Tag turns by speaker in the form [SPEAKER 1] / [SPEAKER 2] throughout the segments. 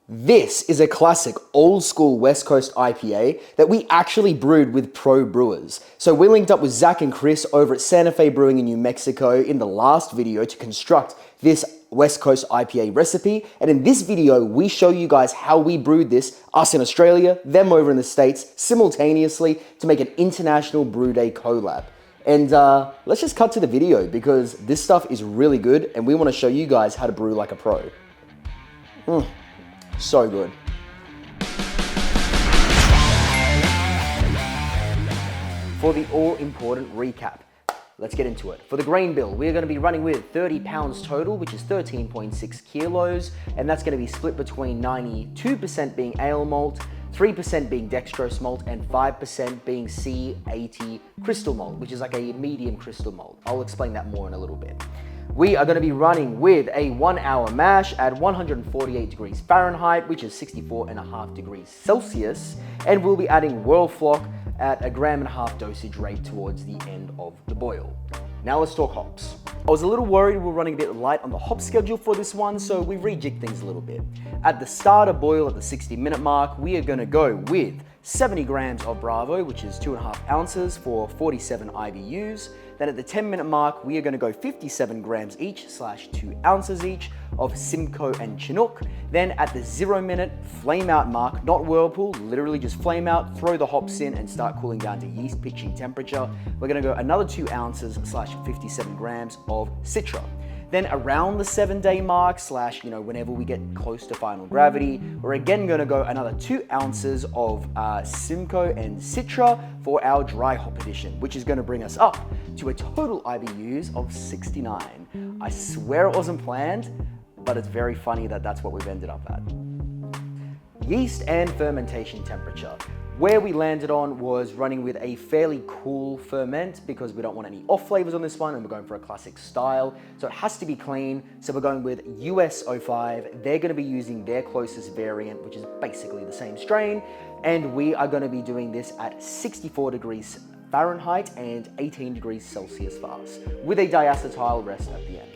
[SPEAKER 1] This is a classic old school West Coast IPA that we actually brewed with Pro Brewers. So we linked up with Zak and Chris over at Santa Fe Brewing in New Mexico in the last video to construct this West Coast IPA recipe. And in this video, we show you guys how we brewed this, us in Australia, them over in the States, simultaneously to make an international brew day collab. And let's just cut to the video because this stuff is really good and we want to show you guys how to brew like a pro. So good. For the all-important recap, let's get into it. For the grain bill, we're going to be running with 30 pounds total, which is 13.6 kilos, and that's going to be split between 92% being ale malt, 3% being dextrose malt, and 5% being C80 crystal malt, which is like a medium crystal malt. I'll explain that more in a little bit. We are going to be running with a 1 hour mash at 148 degrees Fahrenheit, which is 64.5 degrees Celsius. And we'll be adding Whirlfloc at a 1.5 gram dosage rate towards the end of the boil. Now let's talk hops. I was a little worried we're running a bit light on the hop schedule for this one, so we rejigged things a little bit. At the start of boil at the 60-minute mark, we are going to go with 70 grams of Bravo, which is 2.5 ounces for 47 IBUs. Then at the 10-minute mark, we are going to go 57 grams each / 2 ounces each of Simcoe and Chinook. Then at the 0-minute flame out mark, not whirlpool, literally just flame out, throw the hops in and start cooling down to yeast pitching temperature. We're going to go another 2 ounces / 57 grams of Citra. Then around the 7-day mark / whenever we get close to final gravity, we're again going to go another 2 ounces of Simcoe and Citra for our dry hop edition, which is going to bring us up to a total IBUs of 69. I swear it wasn't planned, but it's very funny that that's what we've ended up at. Yeast and fermentation temperature. Where we landed on was running with a fairly cool ferment because we don't want any off flavors on this one and we're going for a classic style. So it has to be clean. So we're going with US 05. They're going to be using their closest variant, which is basically the same strain. And we are going to be doing this at 64 degrees Fahrenheit and 18 degrees Celsius for us, with a diacetyl rest at the end.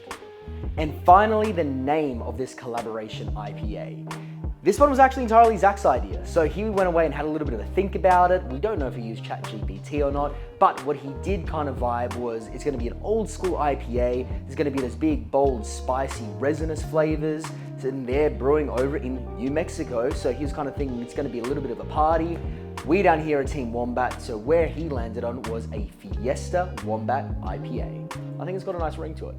[SPEAKER 1] And finally, the name of this collaboration IPA. This one was actually entirely Zak's idea. So he went away and had a little bit of a think about it. We don't know if he used ChatGPT or not, but what he did kind of vibe was it's going to be an old school IPA. There's going to be those big, bold, spicy, resinous flavors. And they're brewing over in New Mexico. So he was kind of thinking it's going to be a little bit of a party. We down here at Team Wombat, so where he landed on was a Fiesta Wombat IPA. I think it's got a nice ring to it.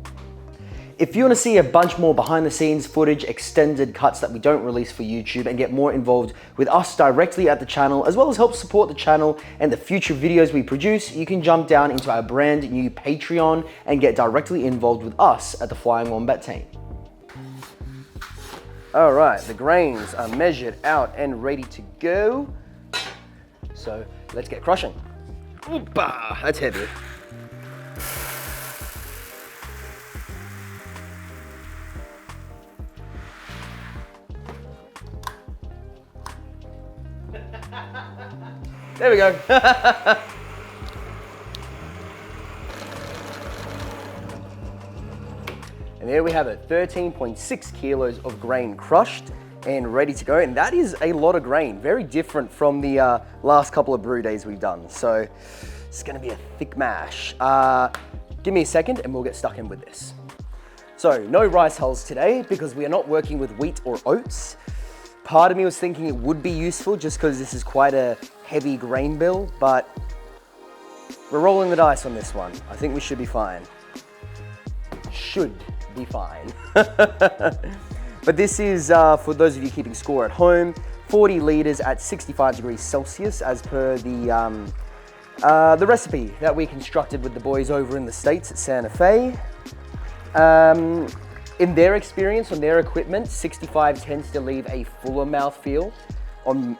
[SPEAKER 1] If you want to see a bunch more behind the scenes footage, extended cuts that we don't release for YouTube and get more involved with us directly at the channel, as well as help support the channel and the future videos we produce, you can jump down into our brand new Patreon and get directly involved with us at the Flying Wombat team. All right, the grains are measured out and ready to go. So let's get crushing. Opa, that's heavy. There we go. And there we have it, 13.6 kilos of grain crushed and ready to go. And that is a lot of grain, very different from the last couple of brew days we've done. So it's gonna be a thick mash. Give me a second and we'll get stuck in with this. So no rice hulls today because we are not working with wheat or oats. Part of me was thinking it would be useful just because this is quite a heavy grain bill, but we're rolling the dice on this one. I think we should be fine. Should be fine. But this is, for those of you keeping score at home, 40 liters at 65 degrees Celsius as per the recipe that we constructed with the boys over in the States at Santa Fe. In their experience, on their equipment, 65 tends to leave a fuller mouthfeel.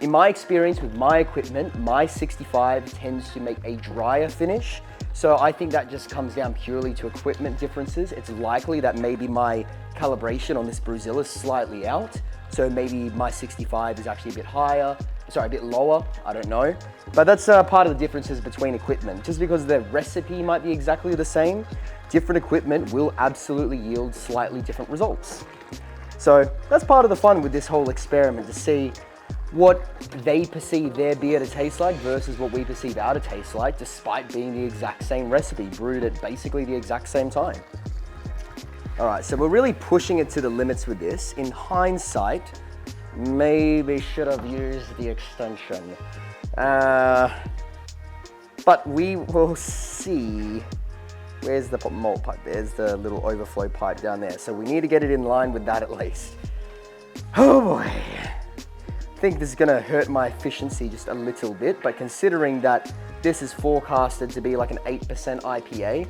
[SPEAKER 1] In my experience with my equipment, my 65 tends to make a drier finish. So I think that just comes down purely to equipment differences. It's likely that maybe my calibration on this Brewzilla is slightly out. So maybe my 65 is actually a bit lower, I don't know. But that's part of the differences between equipment. Just because the recipe might be exactly the same, different equipment will absolutely yield slightly different results. So that's part of the fun with this whole experiment, to see what they perceive their beer to taste like versus what we perceive our to taste like, despite being the exact same recipe, brewed at basically the exact same time. All right, so we're really pushing it to the limits with this. In hindsight, maybe should have used the extension. But we will see. Where's the malt pipe? There's the little overflow pipe down there. So we need to get it in line with that at least. Oh boy. I think this is gonna hurt my efficiency just a little bit, but considering that this is forecasted to be like an 8% IPA,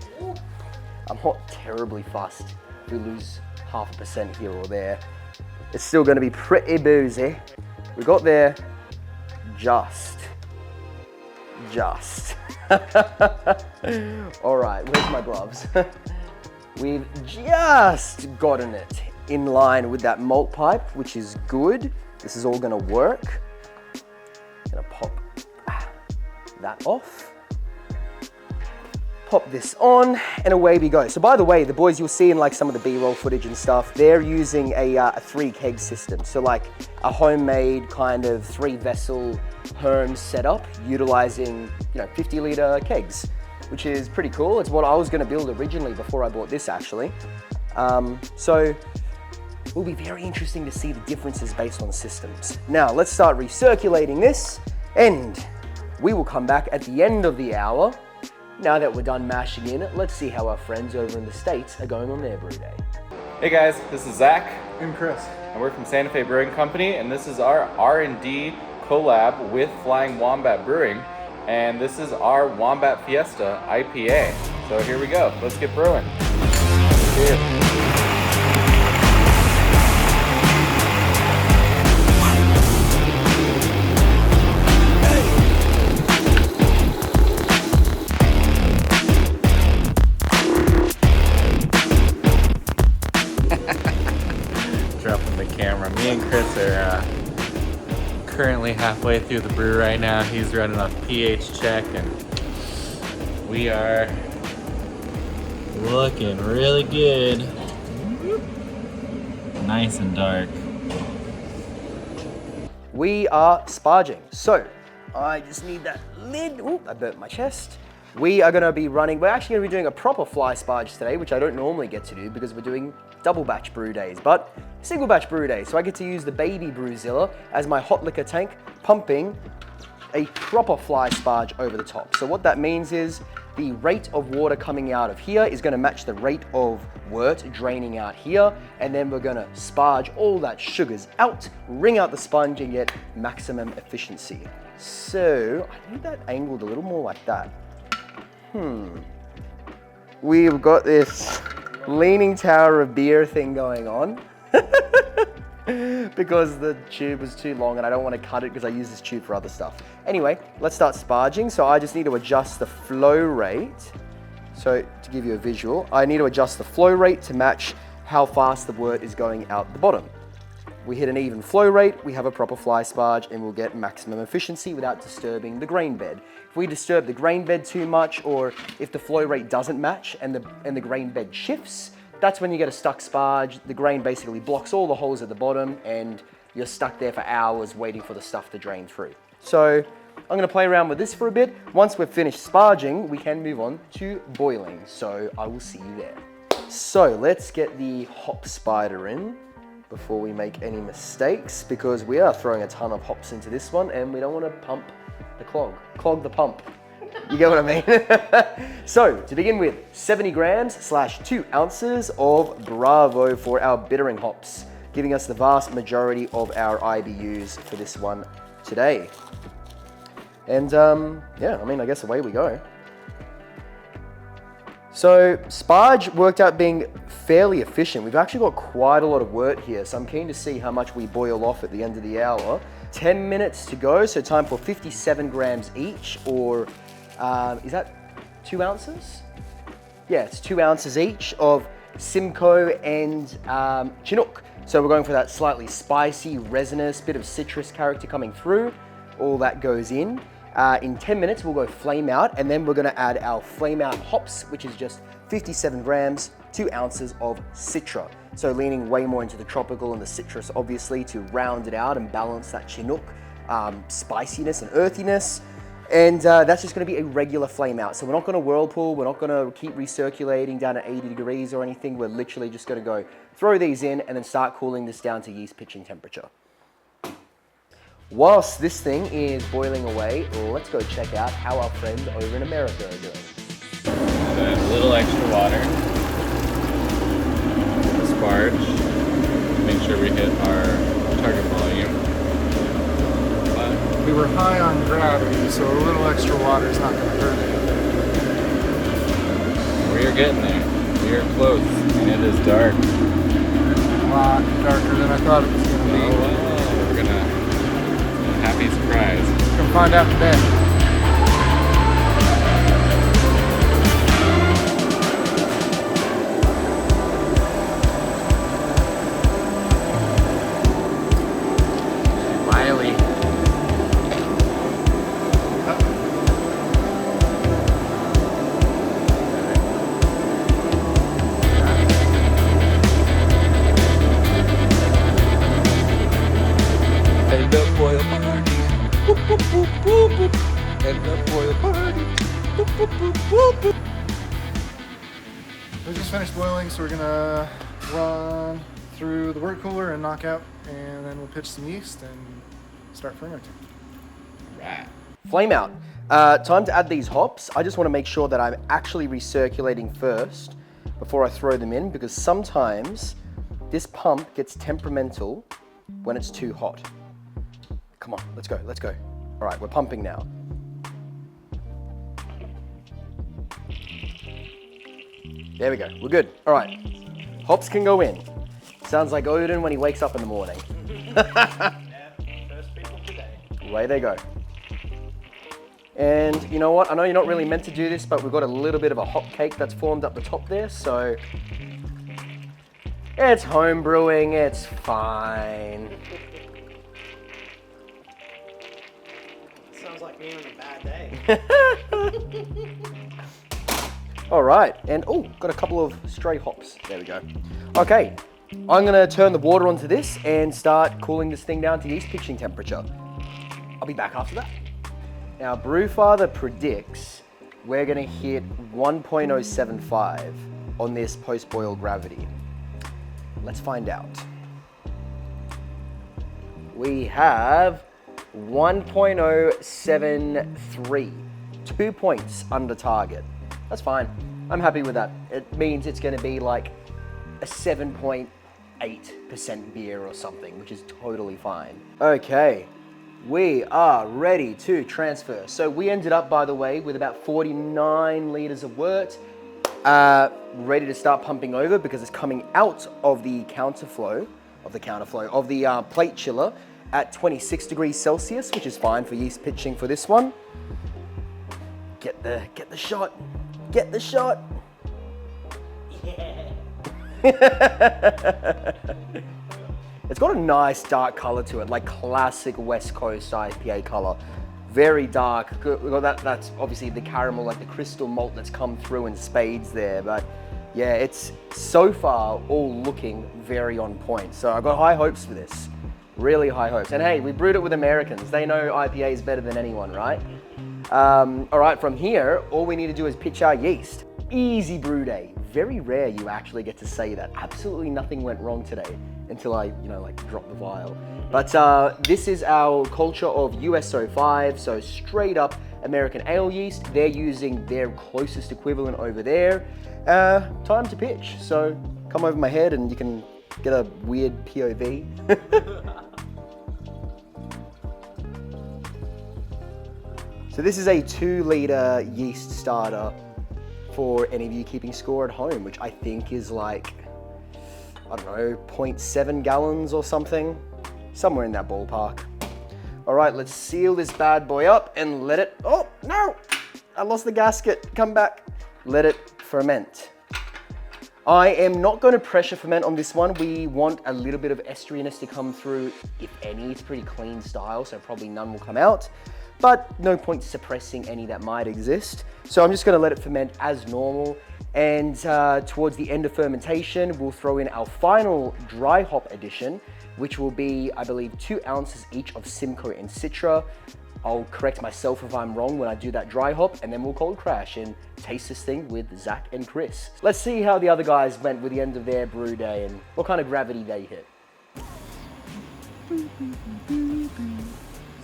[SPEAKER 1] I'm not terribly fussed if we lose 0.5% here or there. It's still gonna be pretty boozy. We got there just. All right, where's my gloves? We've just gotten it in line with that malt pipe, which is good. This is all gonna work. Gonna pop that off. Pop this on, and away we go. So by the way, the boys you'll see in like some of the B-roll footage and stuff, they're using a 3 keg system. So like a homemade kind of 3 vessel Herm setup, utilizing 50 liter kegs, which is pretty cool. It's what I was gonna build originally before I bought this actually. So it will be very interesting to see the differences based on systems. Now let's start recirculating this, and we will come back at the end of the hour. Now that we're done mashing in, let's see how our friends over in the States are going on their brew day.
[SPEAKER 2] Hey guys, this is Zach.
[SPEAKER 3] And Chris.
[SPEAKER 2] And we're from Santa Fe Brewing Company, and this is our R&D collab with Flying Wombat Brewing. And this is our Wombat Fiesta IPA. So here we go, let's get brewing. Cheers.
[SPEAKER 3] Dropping the camera. Me and Chris are currently halfway through the brew right now. He's running a pH check, and we are looking really good. Nice and dark.
[SPEAKER 1] We are sparging. So I just need that lid. Oop, I burnt my chest. We are gonna be running, we're actually gonna be doing a proper fly sparge today, which I don't normally get to do because we're doing double batch brew days, but single batch brew day. So I get to use the baby Brewzilla as my hot liquor tank, pumping a proper fly sparge over the top. So what that means is the rate of water coming out of here is gonna match the rate of wort draining out here, and then we're gonna sparge all that sugars out, wring out the sponge, and get maximum efficiency. So I need that angled a little more like that. We've got this leaning tower of beer thing going on because the tube was too long and I don't want to cut it because I use this tube for other stuff. Anyway, let's start sparging. So I just need to adjust the flow rate. So to give you a visual, I need to adjust the flow rate to match how fast the wort is going out the bottom. We hit an even flow rate, we have a proper fly sparge, and we'll get maximum efficiency without disturbing the grain bed. If we disturb the grain bed too much, or if the flow rate doesn't match and the grain bed shifts, that's when you get a stuck sparge. The grain basically blocks all the holes at the bottom and you're stuck there for hours waiting for the stuff to drain through. So I'm gonna play around with this for a bit. Once we've finished sparging, we can move on to boiling. So I will see you there. So let's get the hop spider in before we make any mistakes, because we are throwing a ton of hops into this one and we don't want to clog the pump. You get what I mean? So to begin with, 70 grams / 2 ounces of Bravo for our bittering hops, giving us the vast majority of our IBUs for this one today. And yeah, I mean, I guess away we go. So sparge worked out being fairly efficient. We've actually got quite a lot of wort here, so I'm keen to see how much we boil off at the end of the hour. 10 minutes to go, so time for 57 grams each, or is that 2 ounces? Yeah, it's 2 ounces each of Simcoe and Chinook. So we're going for that slightly spicy, resinous, bit of citrus character coming through. All that goes in. In 10 minutes, we'll go Flameout, and then we're gonna add our Flameout Hops, which is just 57 grams, 2 ounces of Citra. So leaning way more into the tropical and the citrus, obviously, to round it out and balance that Chinook spiciness and earthiness. And that's just gonna be a regular flame out. So we're not gonna whirlpool, we're not gonna keep recirculating down at 80 degrees or anything. We're literally just gonna go throw these in and then start cooling this down to yeast pitching temperature. Whilst this thing is boiling away, let's go check out how our friends over in America are doing.
[SPEAKER 3] So a little extra water, sparge, make sure we hit our target volume.
[SPEAKER 4] We were high on gravity, so a little extra water is not going to hurt it.
[SPEAKER 3] We are getting there. We are close, and it is dark.
[SPEAKER 4] A lot darker than I thought it was going to be.
[SPEAKER 3] Oh, wow. We're gonna happy surprise.
[SPEAKER 4] We're going to find out today. We just finished boiling, so we're gonna run through the wort cooler and knock out, and then we'll pitch some yeast and start fermenting.
[SPEAKER 3] Right.
[SPEAKER 1] Flame out. Time to add these hops. I just want to make sure that I'm actually recirculating first before I throw them in, because sometimes this pump gets temperamental when it's too hot. Come on, let's go, let's go. All right, we're pumping now. There we go, we're good. All right, hops can go in. Sounds like Odin when he wakes up in the morning.
[SPEAKER 5] First people today.
[SPEAKER 1] Away they go. And you know what, I know you're not really meant to do this, but we've got a little bit of a hop cake that's formed up the top there, so it's home brewing, it's fine.
[SPEAKER 5] Sounds like me on a bad day.
[SPEAKER 1] All right, and oh, got a couple of stray hops. There we go. Okay, I'm gonna turn the water onto this and start cooling this thing down to yeast pitching temperature. I'll be back after that. Now, Brewfather predicts we're gonna hit 1.075 on this post-boil gravity. Let's find out. We have 1.073, 2 points under target. That's fine. I'm happy with that. It means it's going to be like a 7.8% beer or something, which is totally fine. Okay, we are ready to transfer. So we ended up, by the way, with about 49 liters of wort, ready to start pumping over because it's coming out of the plate chiller at 26 degrees Celsius, which is fine for yeast pitching for this one. Get the shot. Get the shot.
[SPEAKER 5] Yeah.
[SPEAKER 1] It's got a nice dark color to it, like classic West Coast IPA color. Very dark. Well, that's obviously the caramel, like the crystal malt that's come through in spades there. But yeah, it's so far all looking very on point. So I've got high hopes for this. Really high hopes. And hey, we brewed it with Americans. They know IPA is better than anyone, right? All right, from here, all we need to do is pitch our yeast. Easy brew day. Very rare you actually get to say that. Absolutely nothing went wrong today until I, dropped the vial. But this is our culture of USO5, so straight up American ale yeast. They're using their closest equivalent over there. Time to pitch. So come over my head and you can get a weird POV. So this is a 2-liter yeast starter for any of you keeping score at home, which I think is like, I don't know, 0.7 gallons or something, somewhere in that ballpark. All right, let's seal this bad boy up and let it, oh no, I lost the gasket, come back. Let it ferment. I am not going to pressure ferment on this one. We want a little bit of esteriness to come through, if any. It's pretty clean style, so probably none will come out. But no point suppressing any that might exist. So I'm just gonna let it ferment as normal. And towards the end of fermentation, we'll throw in our final dry hop addition, which will be, I believe, 2 ounces each of Simcoe and Citra. I'll correct myself if I'm wrong when I do that dry hop, and then we'll cold crash and taste this thing with Zach and Chris. Let's see how the other guys went with the end of their brew day and what kind of gravity they hit.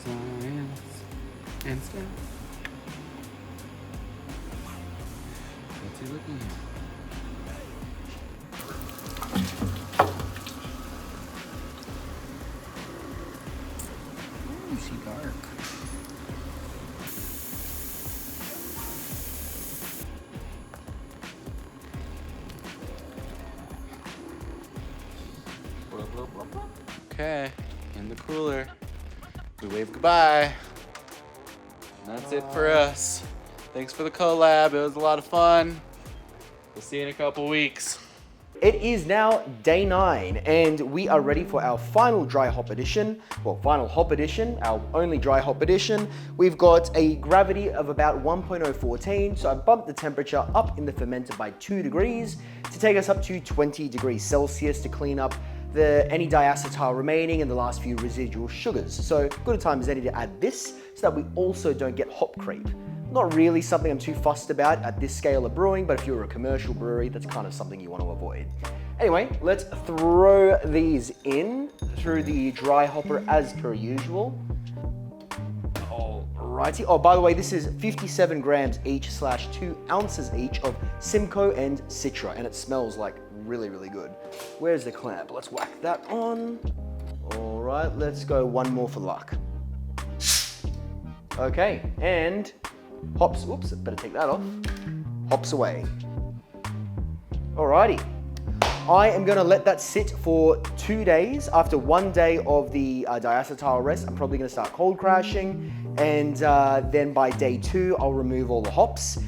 [SPEAKER 3] Science and stuff. What's he looking at? Ooh, she dark. Okay, in the cooler. We wave goodbye. And that's it for us. Thanks for the collab. It was a lot of fun. We'll see you in a couple weeks.
[SPEAKER 1] It is now day 9, and we are ready for our final dry hop edition. Well, final hop edition, our only dry hop edition. We've got a gravity of about 1.014, so I bumped the temperature up in the fermenter by 2 degrees to take us up to 20 degrees Celsius to clean up any diacetyl remaining and the last few residual sugars. So good a time as any to add this so that we also don't get hop creep. Not really something I'm too fussed about at this scale of brewing, but if you're a commercial brewery, that's kind of something you want to avoid. Anyway, let's throw these in through the dry hopper as per usual. Alrighty. Oh, by the way, this is 57 grams each / 2 ounces each of Simcoe and Citra, and it smells like really, really good. Where's the clamp? Let's whack that on. All right, let's go one more for luck. Okay, and hops, oops, better take that off. Hops away. Alrighty. I am gonna let that sit for 2 days. After 1 day of the diacetyl rest, I'm probably gonna start cold crashing, and then by day 2, I'll remove all the hops,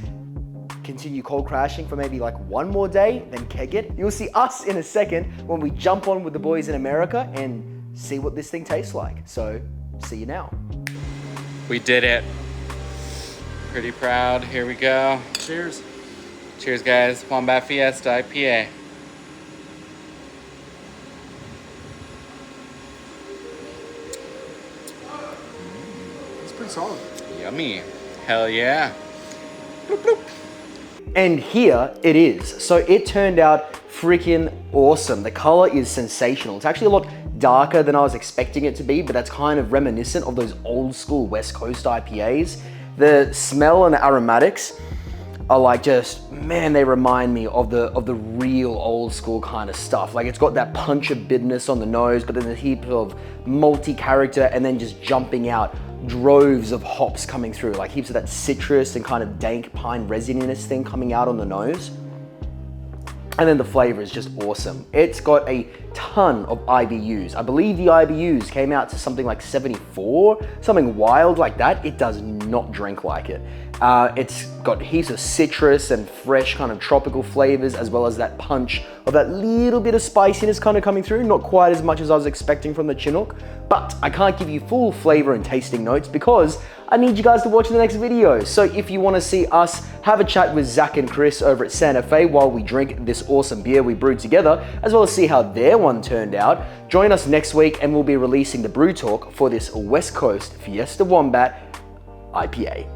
[SPEAKER 1] continue cold crashing for maybe like 1 more day, then keg it. You'll see us in a second when we jump on with the boys in America and see what this thing tastes like. So, see you now.
[SPEAKER 3] We did it. Pretty proud. Here we go.
[SPEAKER 1] Cheers.
[SPEAKER 3] Cheers, guys. Wombat Fiesta IPA.
[SPEAKER 4] It's pretty solid.
[SPEAKER 3] Yummy. Hell yeah. Bloop, bloop.
[SPEAKER 1] And here it is. So it turned out freaking awesome. The color is sensational. It's actually a lot darker than I was expecting it to be, but that's kind of reminiscent of those old school West Coast IPAs. The smell and the aromatics are like just, man, they remind me of the real old school kind of stuff. Like it's got that punch of bitterness on the nose, but then a heap of malty character, and then just jumping out droves of hops coming through, like heaps of that citrus and kind of dank pine resininess thing coming out on the nose. And then the flavor is just awesome. It's got a ton of IBUs. I believe the IBUs came out to something like 74, something wild like that. It does not drink like it. It's got heaps of citrus and fresh kind of tropical flavors, as well as that punch of that little bit of spiciness kind of coming through. Not quite as much as I was expecting from the Chinook, but I can't give you full flavor and tasting notes because I need you guys to watch the next video. So if you want to see us have a chat with Zach and Chris over at Santa Fe while we drink this awesome beer we brewed together, as well as see how their one turned out, join us next week and we'll be releasing the brew talk for this West Coast Fiesta Wombat IPA.